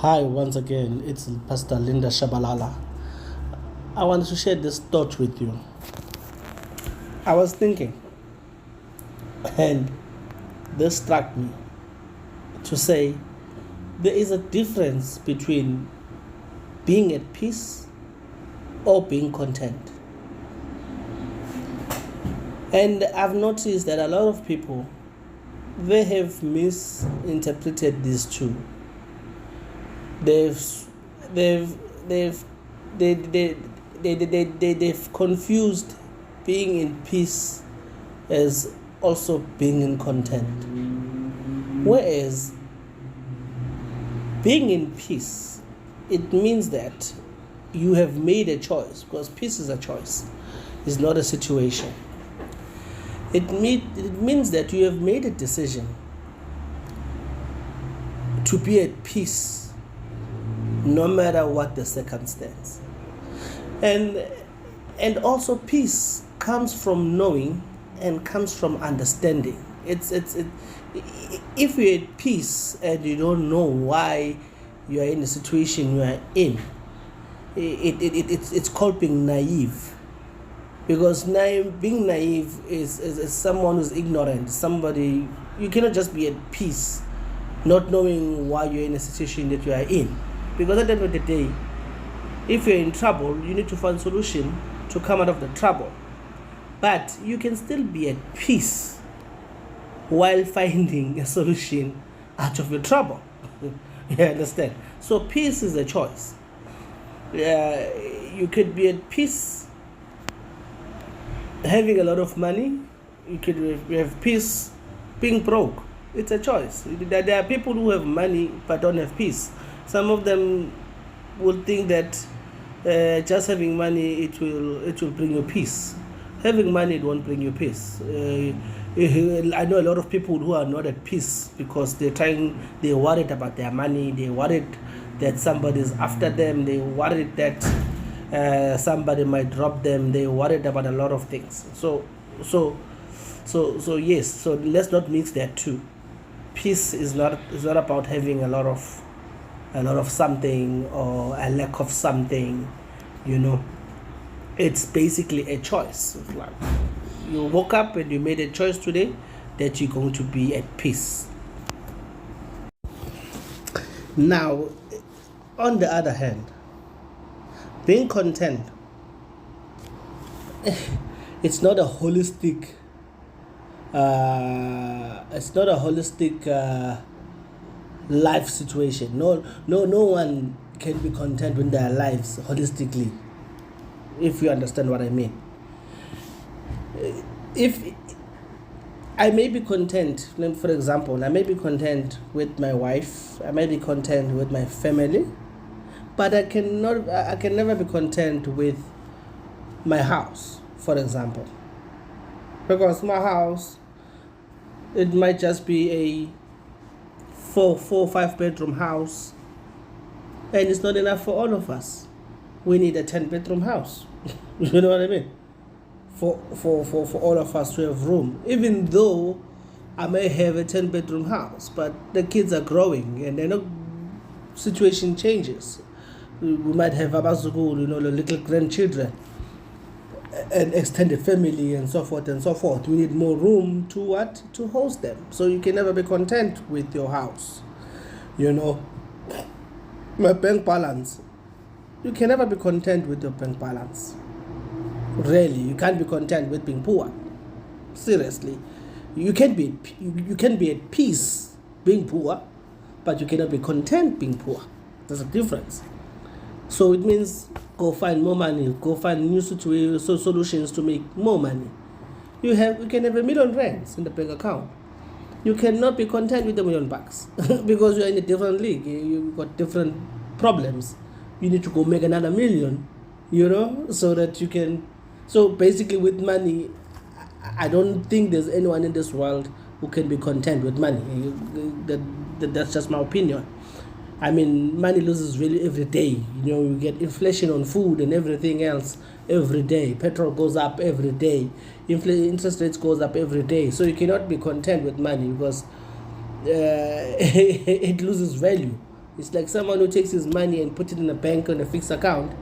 Hi, once again, it's Pastor Linda Shabalala. I want to share this thought with you. I was thinking, and this struck me to say there is a difference between being at peace or being content. And I've noticed that a lot of people, they have misinterpreted these two. They've confused being in peace as also being in content. Whereas being in peace, it means that you have made a choice, because peace is a choice, it's not a situation. It means that you have made a decision to be at peace no matter what the circumstance. And also peace comes from knowing and comes from understanding. If you're at peace and you don't know why you are in the situation you are in, it's called being naive. Because being naive is someone who's ignorant. Somebody, you cannot just be at peace not knowing why you're in a situation that you are in. Because at the end of the day, if you're in trouble, you need to find a solution to come out of the trouble. But you can still be at peace while finding a solution out of your trouble. You understand? So peace is a choice. You could be at peace having a lot of money. You could have peace being broke. It's a choice. There are people who have money but don't have peace. Some of them will think that just having money it will bring you peace. Having money it won't bring you peace. I know a lot of people who are not at peace because they're worried about their money. They're worried that somebody's after them. They're worried that somebody might drop them. They're worried about a lot of things. So yes. So let's not mix that too. Peace is not about having a lot of something or a lack of something. It's basically a choice. Like you woke up and you made a choice today that you're going to be at peace. Now, on the other hand, being content, it's not a holistic life situation. No one can be content with their lives holistically, if you understand what I mean. If I may be content, for example, I may be content with my wife, I may be content with my family, but I can never be content with my house, for example. Because my house, it might just be a 5 bedroom house, and it's not enough for all of us. We need a 10 bedroom house. You know what I mean? For all of us to have room. Even though I may have a 10 bedroom house, but the kids are growing and situation changes. We might have abazukulu, the little grandchildren, an extended family, and so forth and so forth. We need more room to host them. So you can never be content with your house. My bank balance. You can never be content with your bank balance. Really, you can't be content with being poor. Seriously, you can be at peace being poor, but you cannot be content being poor. There's a difference. So it means go find more money, go find new solutions to make more money. You can have $1 million in the bank account. You cannot be content with $1 million because you're in a different league. You've got different problems. You need to go make another $1 million, so that you can. So basically, with money, I don't think there's anyone in this world who can be content with money. That's just my opinion. I mean, money loses value every day. You get inflation on food and everything else every day. Petrol goes up every day. Interest rates goes up every day. So you cannot be content with money because it loses value. It's like someone who takes his money and put it in a bank on a fixed account.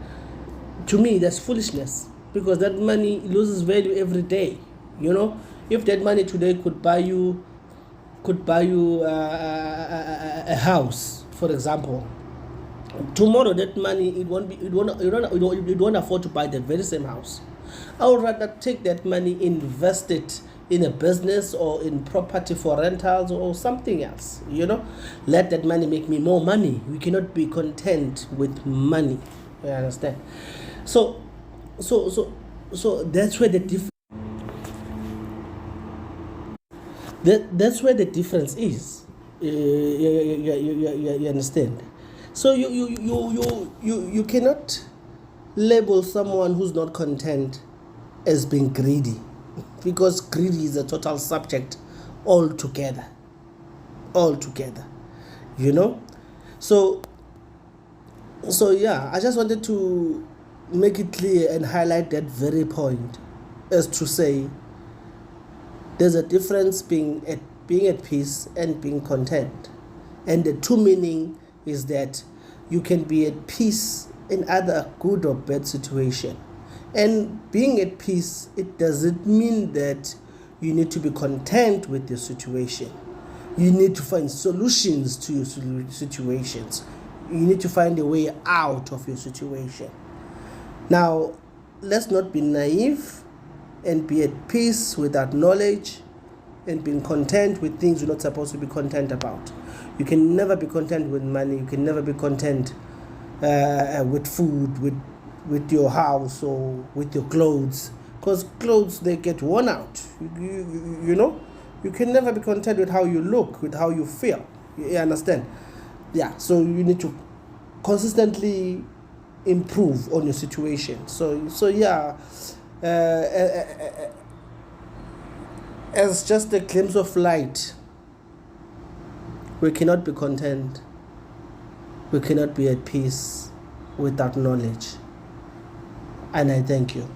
To me, that's foolishness, because that money loses value every day. If that money today could buy you a house, for example, tomorrow that money it won't afford to buy that very same house. I would rather take that money, invest it in a business or in property for rentals or something else. Let that money make me more money. We cannot be content with money. You understand? So that's where the that's where the difference is. You understand? So you cannot label someone who's not content as being greedy, because greedy is a total subject altogether. So yeah, I just wanted to make it clear and highlight that very point, as to say there's a difference being at peace and being content. And the true meaning is that you can be at peace in either good or bad situation. And being at peace, it doesn't mean that you need to be content with your situation. You need to find solutions to your situations. You need to find a way out of your situation. Now, let's not be naive and be at peace without knowledge and being content with things you're not supposed to be content about. You can never be content with money. You can never be content with food, with your house, or with your clothes, because clothes, they get worn out. You can never be content with how you look, with how you feel. You understand? Yeah. So you need to consistently improve on your situation. So yeah. As just a glimpse of light, we cannot be content. We cannot be at peace without knowledge. And I thank you.